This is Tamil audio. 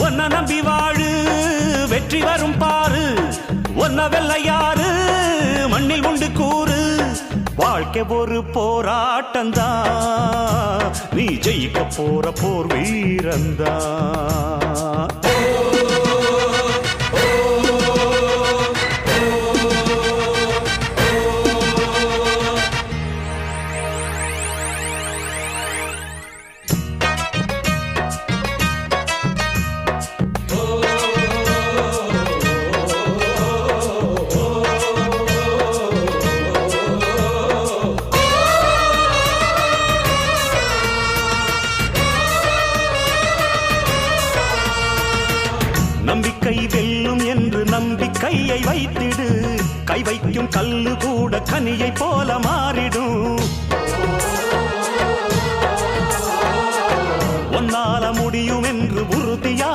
ஒன்ன நம்பி வாழு வெற்றி வரும் பாரு ஒன்ன வெள்ளையாறு மண்ணில் உண்டு கூறு வாழ்க்கை ஒரு போராட்டந்தா நீ ஜெயிக்க போற போர் வீரந்தா நம்பிக்கை வெல்லும் என்று நம்பிக்கையை வைத்திடு கை வைக்கும் கல்லு கூட கனியை போல மாறிடும் உன்னால முடியும் என்று உறுதியா